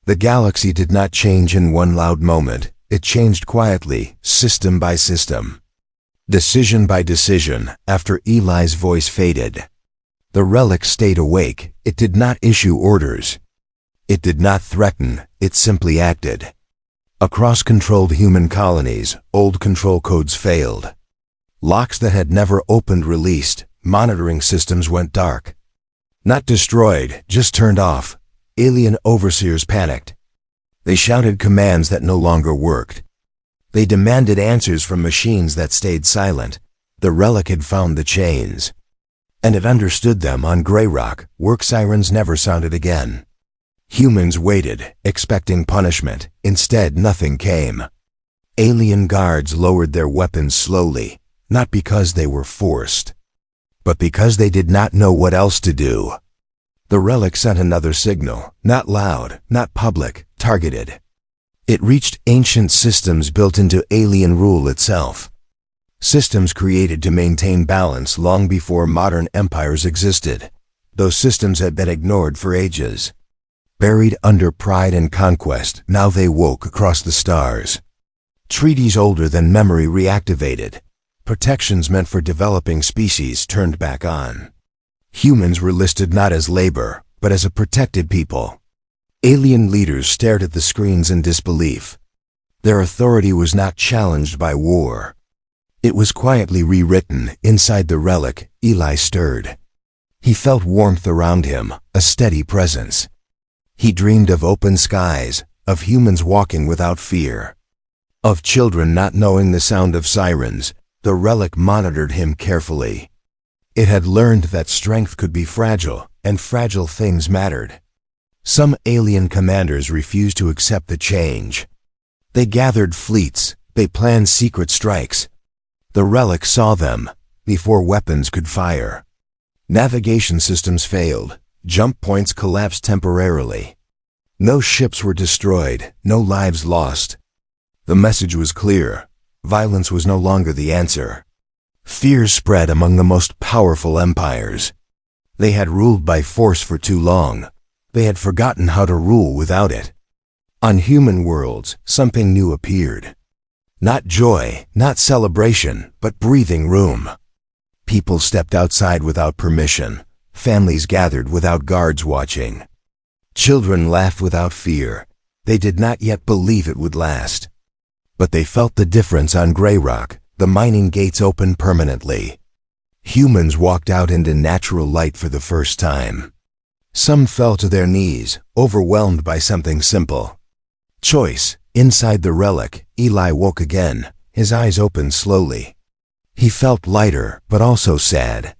The galaxy did not change in one loud moment. It changed quietly, system by system. Decision by decision, after Eli's voice faded. The relic stayed awake. It did not issue orders. It did not threaten, it simply acted. Across controlled human colonies, old control codes failed. Locks that had never opened released, monitoring systems went dark. Not destroyed, just turned off. Alien overseers panicked. They shouted commands that no longer worked. They demanded answers from machines that stayed silent. The relic had found the chains. And it understood them. On Grey Rock, work sirens never sounded again. Humans waited, expecting punishment. Instead, nothing came. Alien guards lowered their weapons slowly, not because they were forced, but because they did not know what else to do. The relic sent another signal, not loud, not public, targeted. It reached ancient systems built into alien rule itself. Systems created to maintain balance long before modern empires existed. Those systems had been ignored for ages. Buried under pride and conquest, now they woke across the stars. Treaties older than memory reactivated. Protections meant for developing species turned back on. Humans were listed not as labor, but as a protected people. Alien leaders stared at the screens in disbelief. Their authority was not challenged by war. It was quietly rewritten. Inside the relic, Eli stirred. He felt warmth around him, a steady presence. He dreamed of open skies, of humans walking without fear, of children not knowing the sound of sirens. The relic monitored him carefully. It had learned that strength could be fragile, and fragile things mattered. Some alien commanders refused to accept the change. They gathered fleets, they planned secret strikes. The relic saw them, before weapons could fire. Navigation systems failed, jump points collapsed temporarily. No ships were destroyed, no lives lost. The message was clear. Violence was no longer the answer. Fear spread among the most powerful empires. They had ruled by force for too long. They had forgotten how to rule without it. On human worlds, something new appeared. Not joy, not celebration, but breathing room. People stepped outside without permission. Families gathered without guards watching. Children laughed without fear. They did not yet believe it would last. But they felt the difference on Grey Rock. The mining gates opened permanently. Humans walked out into natural light for the first time. Some fell to their knees, overwhelmed by something simple. Choice. Inside the relic, Eli woke again, his eyes opened slowly. He felt lighter, but also sad.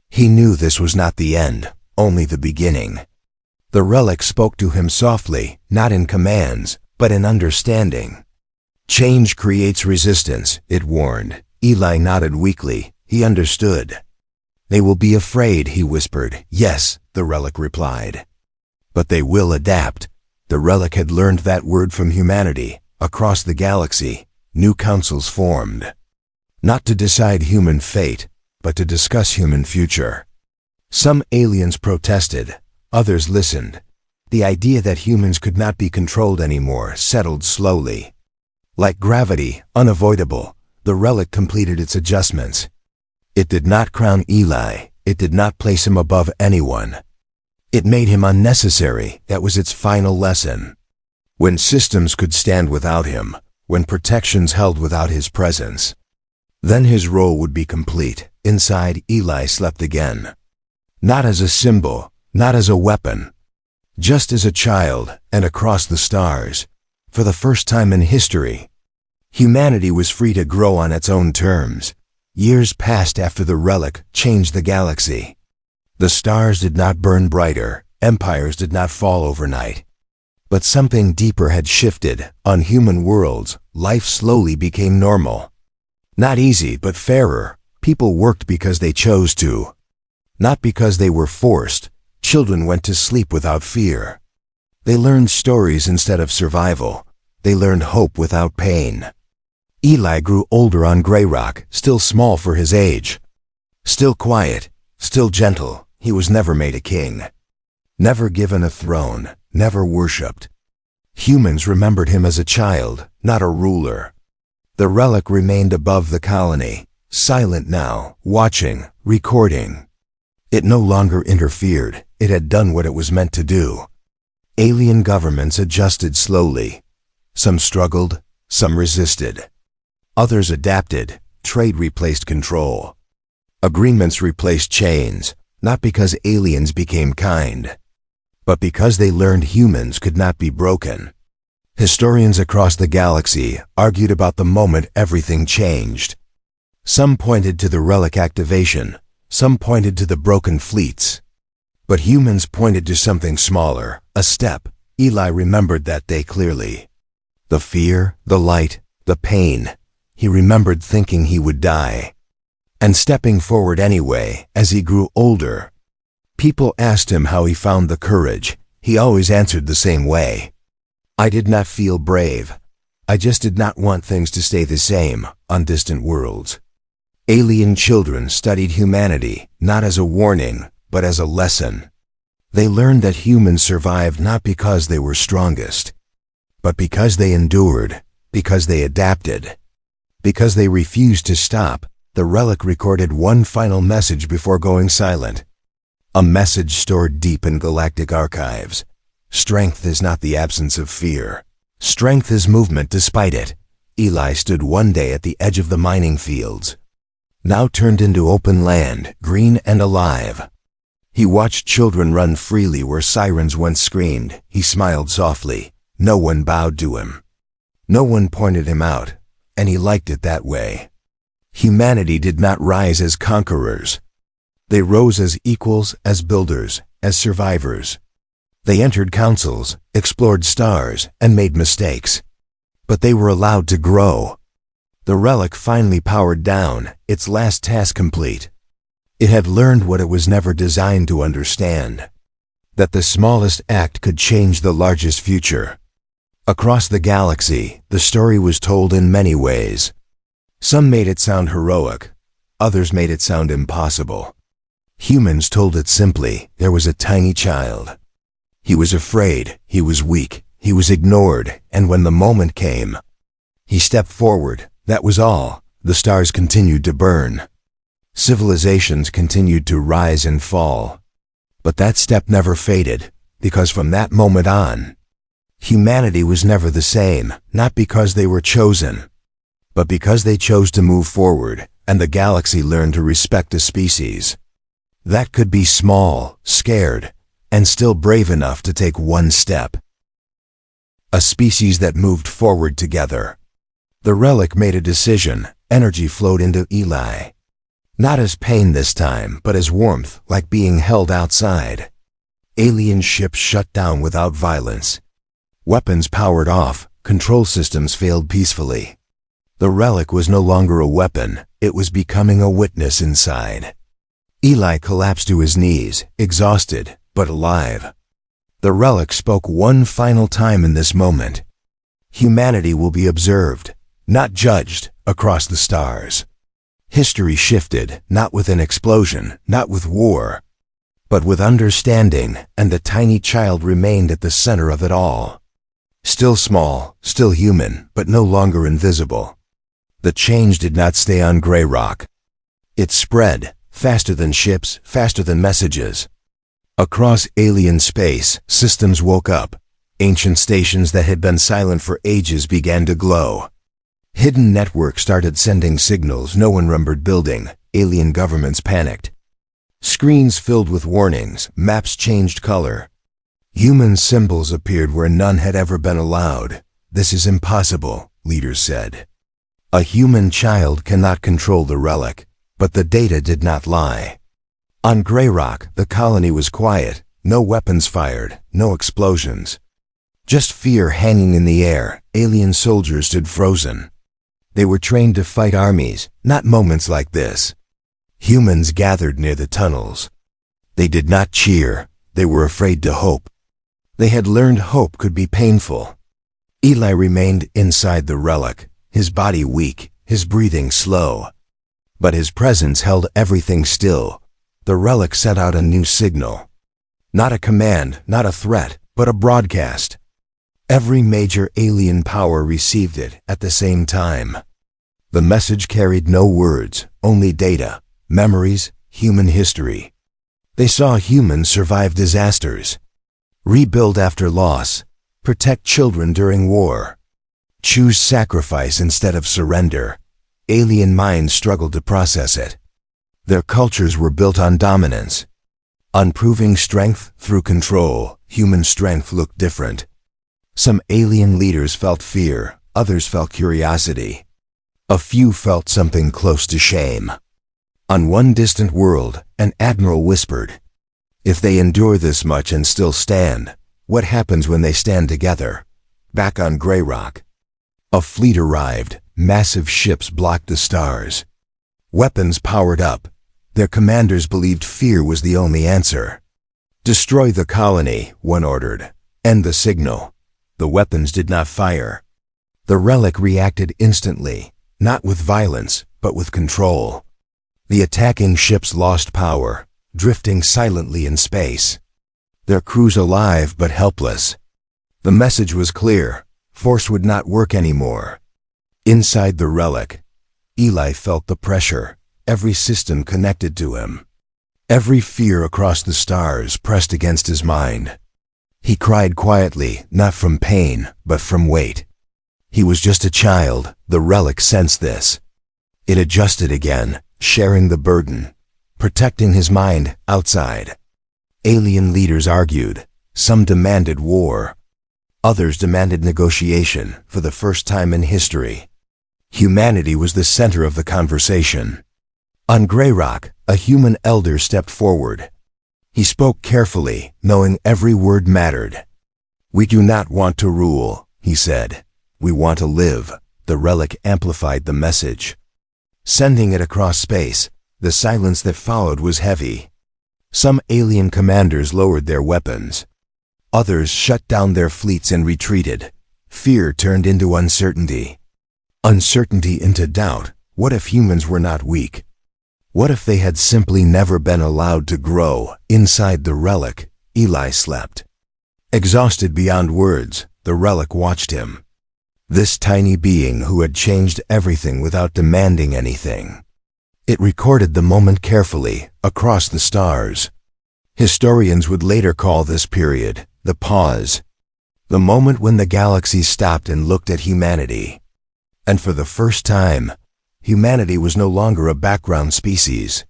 He knew this was not the end, only the beginning. The relic spoke to him softly, not in commands, but in understanding. Change creates resistance, it warned. Eli nodded weakly. He understood. They will be afraid, he whispered. Yes, the relic replied. But they will adapt. The relic had learned that word from humanity. Across the galaxy, new councils formed. Not to decide human fate, but to discuss human future. Some aliens protested, others listened. The idea that humans could not be controlled anymore settled slowly. Like gravity, unavoidable, the relic completed its adjustments. It did not crown Eli, it did not place him above anyone. It made him unnecessary. That was its final lesson. When systems could stand without him, when protections held without his presence, then his role would be complete. Inside, Eli slept again. Not as a symbol, not as a weapon. Just as a child, and across the stars. For the first time in history, humanity was free to grow on its own terms. Years passed after the relic changed the galaxy. The stars did not burn brighter, empires did not fall overnight. But something deeper had shifted. On human worlds, life slowly became normal. Not easy, but fairer. People worked because they chose to. Not because they were forced. Children went to sleep without fear. They learned stories instead of survival. They learned hope without pain. Eli grew older on Grey Rock, still small for his age. Still quiet, still gentle. He was never made a king. Never given a throne, never worshipped. Humans remembered him as a child, not a ruler. The relic remained above the colony, silent now, watching, recording. It no longer interfered, it had done what it was meant to do. Alien governments adjusted slowly. Some struggled, some resisted. Others adapted, trade replaced control. Agreements replaced chains, not because aliens became kind, but because they learned humans could not be broken. Historians across the galaxy argued about the moment everything changed. Some pointed to the relic activation, some pointed to the broken fleets. But humans pointed to something smaller, a step. Eli remembered that day clearly. The fear, the light, the pain. He remembered thinking he would die. And stepping forward anyway, as he grew older. People asked him how he found the courage. He always answered the same way. I did not feel brave. I just did not want things to stay the same on distant worlds. Alien children studied humanity, not as a warning, but as a lesson. They learned that humans survived not because they were strongest, but because they endured, because they adapted, because they refused to stop. The relic recorded one final message before going silent. A message stored deep in galactic archives. Strength is not the absence of fear. Strength is movement despite it. Eli stood one day at the edge of the mining fields, now turned into open land, green and alive. He watched children run freely where sirens once screamed. He smiled softly. No one bowed to him. No one pointed him out, and he liked it that way. Humanity did not rise as conquerors. They rose as equals, as builders, as survivors. They entered councils, explored stars, and made mistakes. But they were allowed to grow. The relic finally powered down, its last task complete. It had learned what it was never designed to understand. That the smallest act could change the largest future. Across the galaxy, the story was told in many ways. Some made it sound heroic. Others made it sound impossible. Humans told it simply. There was a tiny child. He was afraid, he was weak, he was ignored, and when the moment came, he stepped forward. That was all. The stars continued to burn. Civilizations continued to rise and fall. But that step never faded, because from that moment on, humanity was never the same, not because they were chosen, but because they chose to move forward, and the galaxy learned to respect a species that could be small, scared, and still brave enough to take one step. A species that moved forward together. The relic made a decision. Energy flowed into Eli. Not as pain this time, but as warmth, like being held outside. Alien ships shut down without violence. Weapons powered off, control systems failed peacefully. The relic was no longer a weapon, it was becoming a witness inside. Eli collapsed to his knees, exhausted, but alive. The relic spoke one final time in this moment. Humanity will be observed, not judged, across the stars. History shifted, not with an explosion, not with war, but with understanding, and the tiny child remained at the center of it all. Still small, still human, but no longer invisible. The change did not stay on gray rock. It spread, faster than ships, faster than messages. Across alien space, systems woke up. Ancient stations that had been silent for ages began to glow. Hidden networks started sending signals no one remembered building. Alien governments panicked. Screens filled with warnings, maps changed color. Human symbols appeared where none had ever been allowed. This is impossible, leaders said. A human child cannot control the relic, but the data did not lie. On Grey Rock, the colony was quiet, no weapons fired, no explosions. Just fear hanging in the air. Alien soldiers stood frozen. They were trained to fight armies, not moments like this. Humans gathered near the tunnels. They did not cheer, they were afraid to hope. They had learned hope could be painful. Eli remained inside the relic, his body weak, his breathing slow. But his presence held everything still. The relic sent out a new signal. Not a command, not a threat, but a broadcast. Every major alien power received it at the same time. The message carried no words, only data, memories, human history. They saw humans survive disasters, rebuild after loss, protect children during war, choose sacrifice instead of surrender. Alien minds struggled to process it. Their cultures were built on dominance. On proving strength through control, human strength looked different. Some alien leaders felt fear, others felt curiosity. A few felt something close to shame. On one distant world, an admiral whispered, "If they endure this much and still stand, what happens when they stand together?" Back on Grey Rock, a fleet arrived. Massive ships blocked the stars. Weapons powered up. Their commanders believed fear was the only answer. "Destroy the colony," one ordered. "End the signal." The weapons did not fire. The relic reacted instantly, not with violence, but with control. The attacking ships lost power, drifting silently in space. Their crews alive but helpless. The message was clear. Force would not work anymore. Inside the relic, Eli felt the pressure, every system connected to him. Every fear across the stars pressed against his mind. He cried quietly, not from pain, but from weight. He was just a child. The relic sensed this. It adjusted again, sharing the burden, protecting his mind outside. Alien leaders argued. Some demanded war. Others demanded negotiation for the first time in history. Humanity was the center of the conversation. On Grey Rock, a human elder stepped forward. He spoke carefully, knowing every word mattered. "We do not want to rule," he said. "We want to live." The relic amplified the message, sending it across space. The silence that followed was heavy. Some alien commanders lowered their weapons. Others shut down their fleets and retreated. Fear turned into uncertainty. Uncertainty into doubt. What if humans were not weak? What if they had simply never been allowed to grow? Inside the relic, Eli slept. Exhausted beyond words, the relic watched him. This tiny being who had changed everything without demanding anything. It recorded the moment carefully, across the stars. Historians would later call this period the pause. The moment when the galaxy stopped and looked at humanity. And for the first time, humanity was no longer a background species.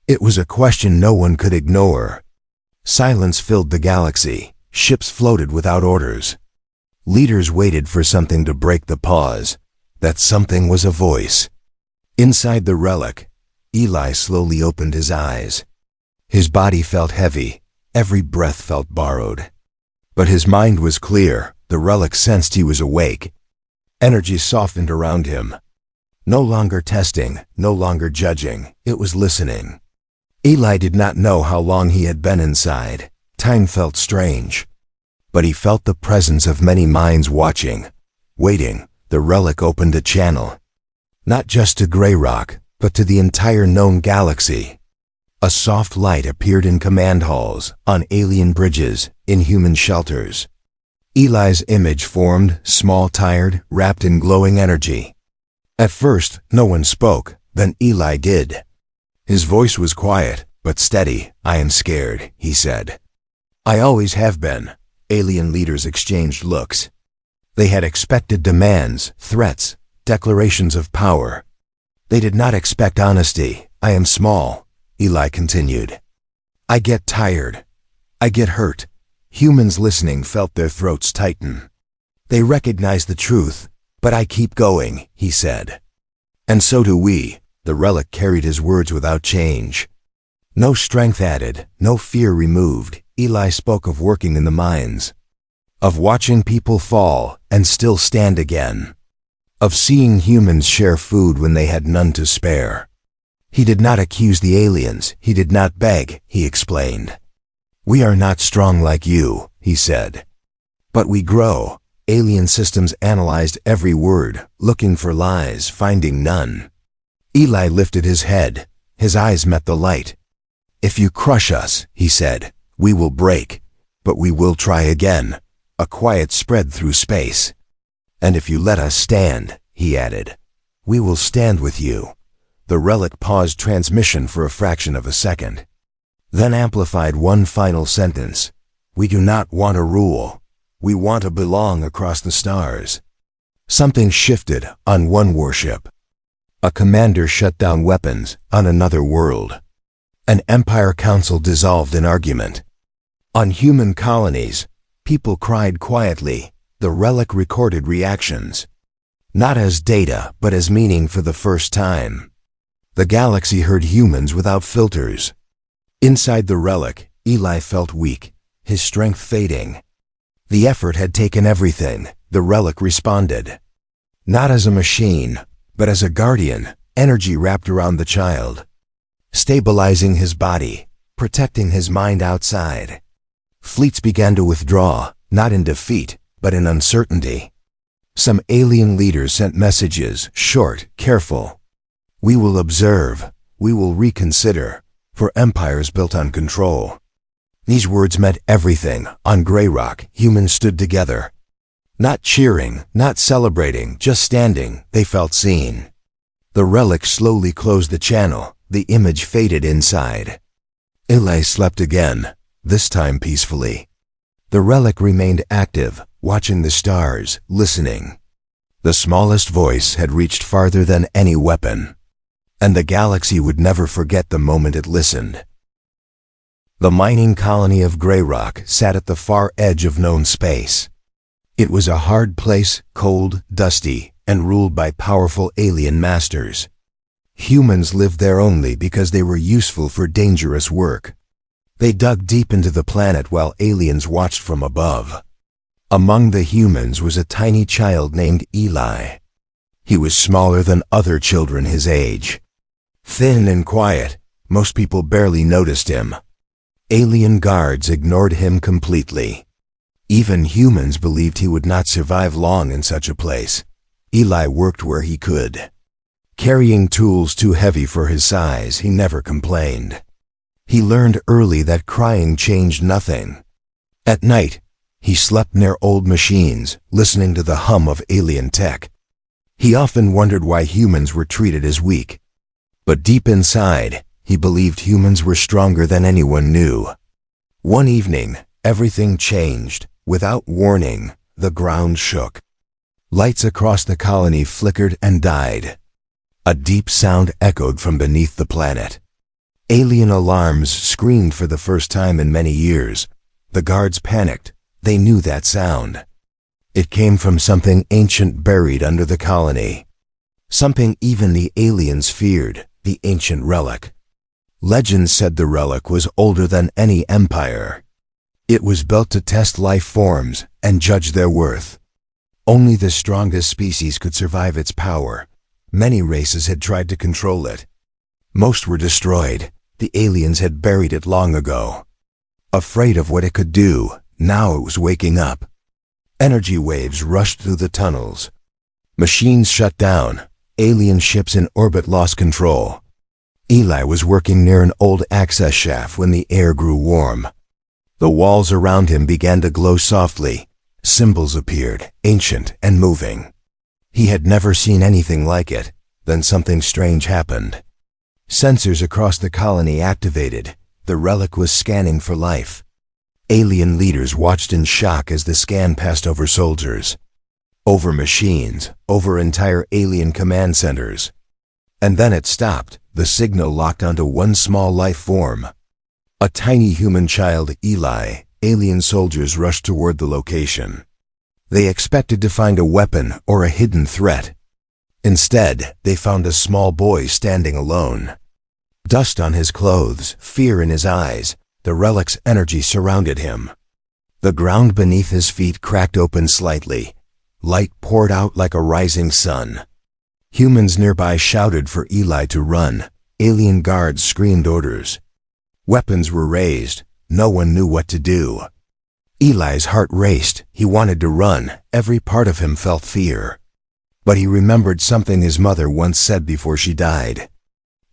It was a question no one could ignore. Silence filled the galaxy. Ships floated without orders. Leaders waited for something to break the pause. That something was a voice. Inside the relic, Eli slowly opened his eyes. His body felt heavy. Every breath felt borrowed. But his mind was clear. The relic sensed he was awake. Energy softened around him. No longer testing, no longer judging. It was listening. Eli did not know how long he had been inside. Time felt strange. But he felt the presence of many minds watching, waiting. The relic opened a channel. Not just to Grey Rock, but to the entire known galaxy. A soft light appeared in command halls, on alien bridges, in human shelters. Eli's image formed, small, tired, wrapped in glowing energy. At first, no one spoke, then Eli did. His voice was quiet, but steady. "I am scared," he said. "I always have been." Alien leaders exchanged looks. They had expected demands, threats, declarations of power. They did not expect honesty. "I am small," Eli continued. "I get tired. I get hurt." Humans listening felt their throats tighten. They recognized the truth. "But I keep going," he said. "And so do we." The relic carried his words without change. No strength added, no fear removed. Eli spoke of working in the mines, of watching people fall and still stand again, of seeing humans share food when they had none to spare. He did not accuse the aliens. He did not beg, he explained. "We are not strong like you," he said. "But we grow." Alien systems analyzed every word, looking for lies, finding none. Eli lifted his head. His eyes met the light. "If you crush us," he said, "we will break, but we will try again." A quiet spread through space. "And if you let us stand," he added, "we will stand with you." The relic paused transmission for a fraction of a second, then amplified one final sentence. "We do not want to rule. We want to belong across the stars." Something shifted on one warship. A commander shut down weapons on another world. An empire council dissolved in argument. On human colonies, people cried quietly. The relic recorded reactions, not as data, but as meaning for the first time. The galaxy heard humans without filters. Inside the relic, Eli felt weak, his strength fading. The effort had taken everything. The relic responded. Not as a machine, but as a guardian, energy wrapped around the child, stabilizing his body, protecting his mind outside. Fleets began to withdraw, not in defeat, but in uncertainty. Some alien leaders sent messages, short, careful. "We will observe, we will reconsider, for empires built on control." These words meant everything. On Grey Rock, humans stood together. Not cheering, not celebrating, just standing. They felt seen. The relic slowly closed the channel. The image faded inside. Eli slept again, this time peacefully. The relic remained active, watching the stars, listening. The smallest voice had reached farther than any weapon, and the galaxy would never forget the moment it listened. The mining colony of Grey Rock sat at the far edge of known space. It was a hard place, cold, dusty, and ruled by powerful alien masters. Humans lived there only because they were useful for dangerous work. They dug deep into the planet while aliens watched from above. Among the humans was a tiny child named Eli. He was smaller than other children his age. Thin and quiet, most people barely noticed him. Alien guards ignored him completely. Even humans believed he would not survive long in such a place. Eli worked where he could. Carrying tools too heavy for his size, he never complained. He learned early that crying changed nothing. At night, he slept near old machines, listening to the hum of alien tech. He often wondered why humans were treated as weak. But deep inside, he believed humans were stronger than anyone knew. One evening, everything changed. Without warning, the ground shook. Lights across the colony flickered and died. A deep sound echoed from beneath the planet. Alien alarms screamed for the first time in many years. The guards panicked. They knew that sound. It came from something ancient buried under the colony. Something even the aliens feared, the ancient relic. Legends said the relic was older than any empire. It was built to test life forms and judge their worth. Only the strongest species could survive its power. Many races had tried to control it. Most were destroyed. The aliens had buried it long ago. Afraid of what it could do, now it was waking up. Energy waves rushed through the tunnels. Machines shut down. Alien ships in orbit lost control. Eli was working near an old access shaft when the air grew warm. The walls around him began to glow softly. Symbols appeared, ancient and moving. He had never seen anything like it. Then something strange happened. Sensors across the colony activated. The relic was scanning for life. Alien leaders watched in shock as the scan passed over soldiers, over machines, over entire alien command centers. And then it stopped. The signal locked onto one small life form. A tiny human child, Eli. Alien soldiers rushed toward the location. They expected to find a weapon or a hidden threat. Instead, they found a small boy standing alone. Dust on his clothes, fear in his eyes. The relic's energy surrounded him. The ground beneath his feet cracked open slightly. Light poured out like a rising sun. Humans nearby shouted for Eli to run. Alien guards screamed orders. Weapons were raised. No one knew what to do. Eli's heart raced. He wanted to run. Every part of him felt fear. But he remembered something his mother once said before she died.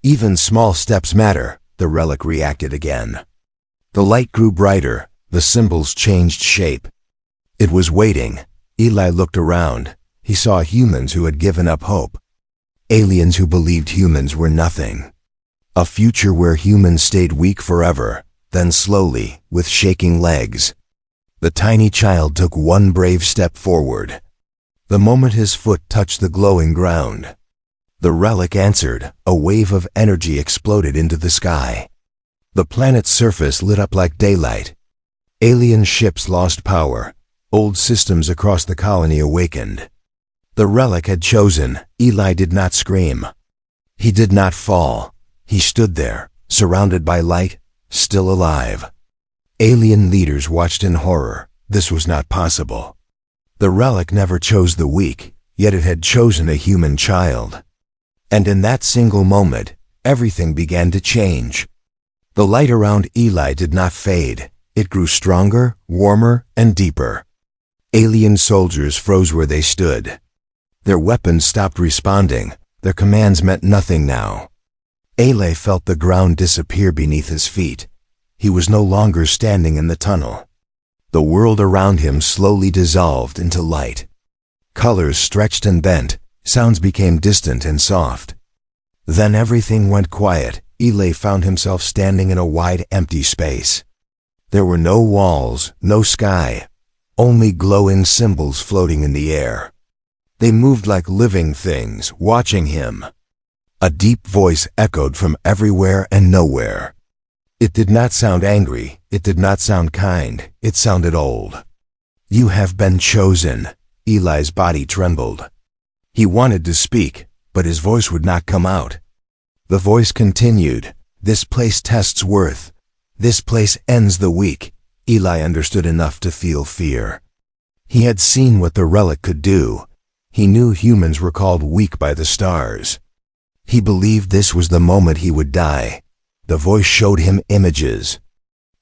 Even small steps matter. The relic reacted again. The light grew brighter. The symbols changed shape. It was waiting. Eli looked around. He saw humans who had given up hope. Aliens who believed humans were nothing. A future where humans stayed weak forever, then slowly, with shaking legs. The tiny child took one brave step forward. The moment his foot touched the glowing ground, the relic answered. A wave of energy exploded into the sky. The planet's surface lit up like daylight. Alien ships lost power. Old systems across the colony awakened. The relic had chosen. Eli did not scream. He did not fall. He stood there, surrounded by light, still alive. Alien leaders watched in horror. This was not possible. The relic never chose the weak, yet it had chosen a human child. And in that single moment, everything began to change. The light around Eli did not fade. It grew stronger, warmer, and deeper. Alien soldiers froze where they stood. Their weapons stopped responding. Their commands meant nothing now. Eli felt the ground disappear beneath his feet. He was no longer standing in the tunnel. The world around him slowly dissolved into light. Colors stretched and bent. Sounds became distant and soft. Then everything went quiet. Eli found himself standing in a wide, empty space. There were no walls, no sky, only glowing symbols floating in the air. They moved like living things, watching him. A deep voice echoed from everywhere and nowhere. It did not sound angry. It did not sound kind. It sounded old. "You have been chosen." Eli's body trembled. He wanted to speak, but his voice would not come out. The voice continued, "This place tests worth. This place ends the weak." Eli understood enough to feel fear. He had seen what the relic could do. He knew humans were called weak by the stars. He believed this was the moment he would die. The voice showed him images.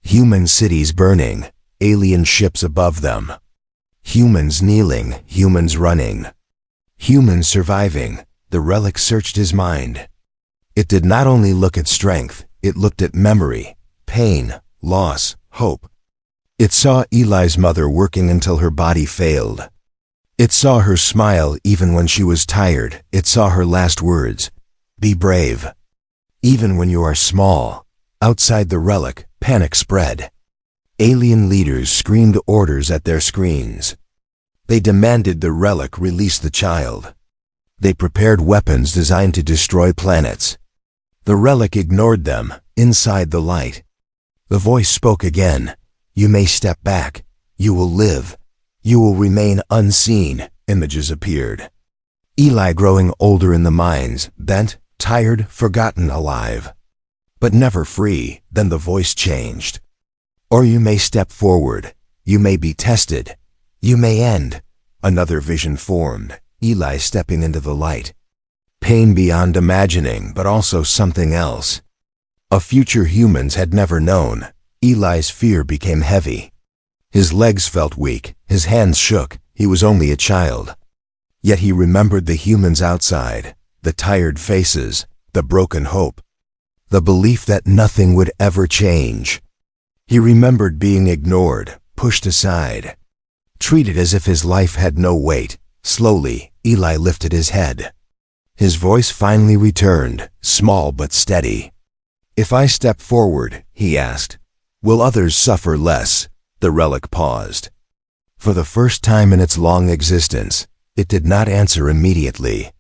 Human cities burning, alien ships above them. Humans kneeling, humans running. Humans surviving. The relic searched his mind. It did not only look at strength, it looked at memory, pain, loss, hope. It saw Eli's mother working until her body failed. It saw her smile even when she was tired. It saw her last words, "Be brave." Even when you are small. Outside the relic, panic spread. Alien leaders screamed orders at their screens. They demanded the relic release the child. They prepared weapons designed to destroy planets. The relic ignored them. Inside the light, the voice spoke again. "You may step back. You will live. You will remain unseen." Images appeared. Eli growing older in the mines, bent, tired, forgotten, alive. But never free. Then the voice changed. "Or you may step forward. You may be tested. You may end." Another vision formed. Eli stepping into the light. Pain beyond imagining, but also something else. A future humans had never known. Eli's fear became heavy. His legs felt weak. His hands shook. He was only a child. Yet he remembered the humans outside, the tired faces, the broken hope, the belief that nothing would ever change. He remembered being ignored, pushed aside, treated as if his life had no weight. Slowly, Eli lifted his head. His voice finally returned, small but steady. "If I step forward," he asked, "will others suffer less?" The relic paused. For the first time in its long existence, it did not answer immediately.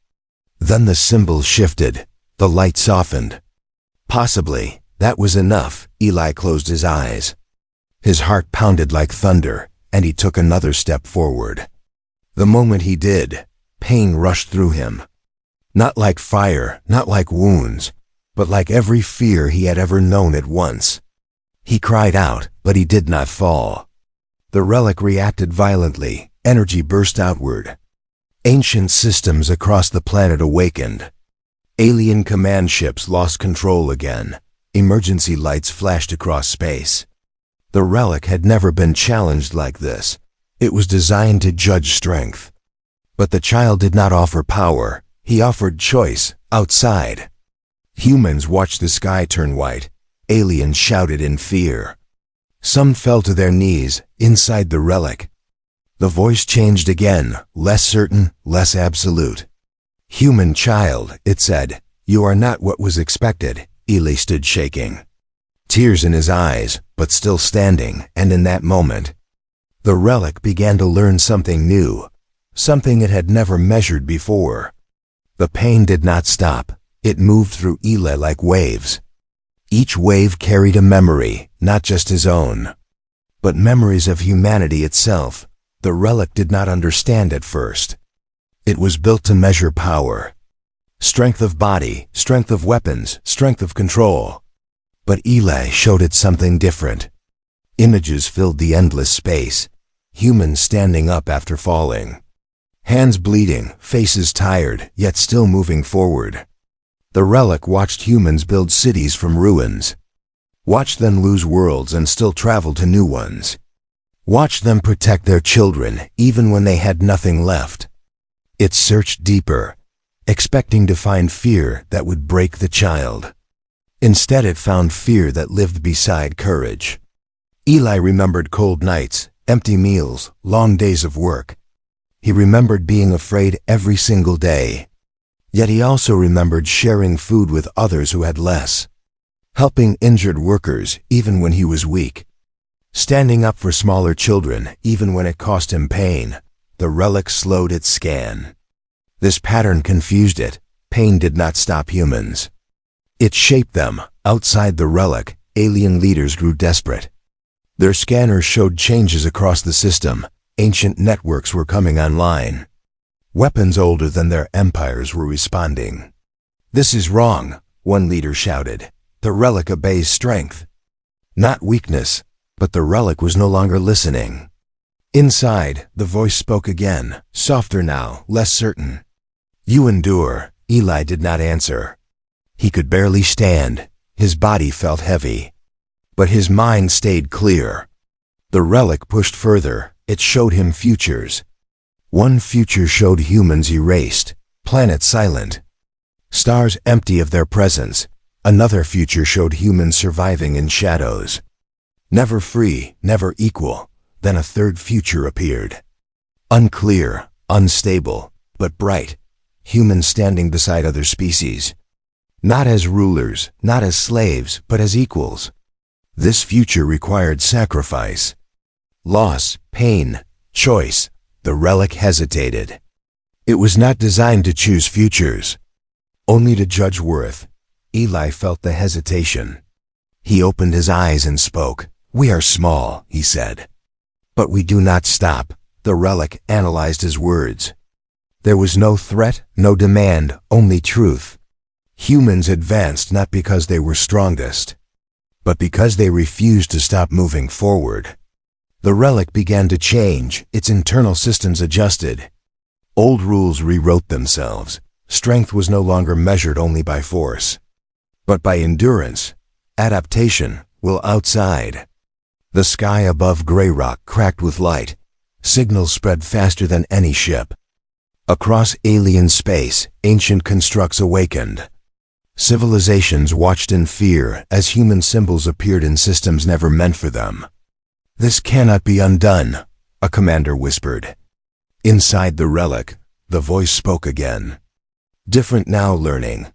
Then the symbol shifted. The light softened. Possibly, that was enough. Eli closed his eyes. His heart pounded like thunder, and he took another step forward. The moment he did, pain rushed through him. Not like fire, not like wounds, but like every fear he had ever known at once. He cried out, but he did not fall. The relic reacted violently. Energy burst outward. Ancient systems across the planet awakened. Alien command ships lost control again. Emergency lights flashed across space. The relic had never been challenged like this. It was designed to judge strength. But the child did not offer power. He offered choice, outside. Humans watched the sky turn white. Aliens shouted in fear. Some fell to their knees, inside the relic. The voice changed again, less certain, less absolute. "Human child," it said, "you are not what was expected." Eli stood shaking, tears in his eyes, but still standing, and in that moment, the relic began to learn something new, something it had never measured before. The pain did not stop. It moved through Eli like waves. Each wave carried a memory, not just his own, but memories of humanity itself. The relic did not understand at first. It was built to measure power. Strength of body, strength of weapons, strength of control. But Eli showed it something different. Images filled the endless space. Humans standing up after falling. Hands bleeding, faces tired, yet still moving forward. The relic watched humans build cities from ruins. Watched them lose worlds and still travel to new ones. Watched them protect their children even when they had nothing left. It searched deeper, expecting to find fear that would break the child. Instead, it found fear that lived beside courage. Eli remembered cold nights, empty meals, long days of work. He remembered being afraid every single day. Yet he also remembered sharing food with others who had less, helping injured workers even when he was weak, standing up for smaller children even when it cost him pain. The relic slowed its scan. This pattern confused it. Pain did not stop humans. It shaped them. Outside the relic, alien leaders grew desperate. Their scanners showed changes across the system. Ancient networks were coming online. Weapons older than their empires were responding. "This is wrong," one leader shouted. "The relic obeys strength, not weakness." But the relic was no longer listening. Inside, the voice spoke again, softer now, less certain. "You endure." Eli did not answer. He could barely stand. His body felt heavy. But his mind stayed clear. The relic pushed further. It showed him futures. One future showed humans erased, planets silent, stars empty of their presence. Another future showed humans surviving in shadows. Never free, never equal. Then a third future appeared. Unclear, unstable, but bright. Humans standing beside other species. Not as rulers, not as slaves, but as equals. This future required sacrifice, loss, pain, choice. The relic hesitated. It was not designed to choose futures, only to judge worth. Eli felt the hesitation. He opened his eyes and spoke. "We are small," he said, "but we do not stop." The relic analyzed his words. There was no threat, no demand, only truth. Humans advanced not because they were strongest, but because they refused to stop moving forward. The relic began to change. Its internal systems adjusted. Old rules rewrote themselves. Strength was no longer measured only by force, but by endurance, adaptation, will outside. The sky above Grey Rock cracked with light. Signals spread faster than any ship. Across alien space, ancient constructs awakened. Civilizations watched in fear as human symbols appeared in systems never meant for them. "This cannot be undone," a commander whispered. Inside the relic, the voice spoke again. "Different now, learning.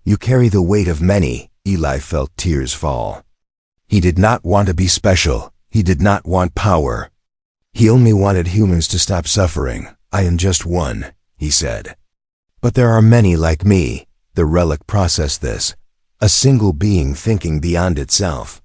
You carry the weight of many." Eli felt tears fall. He did not want to be special. He did not want power. He only wanted humans to stop suffering. "I am just one," he said. "But there are many like me." The relic processed this. A single being thinking beyond itself.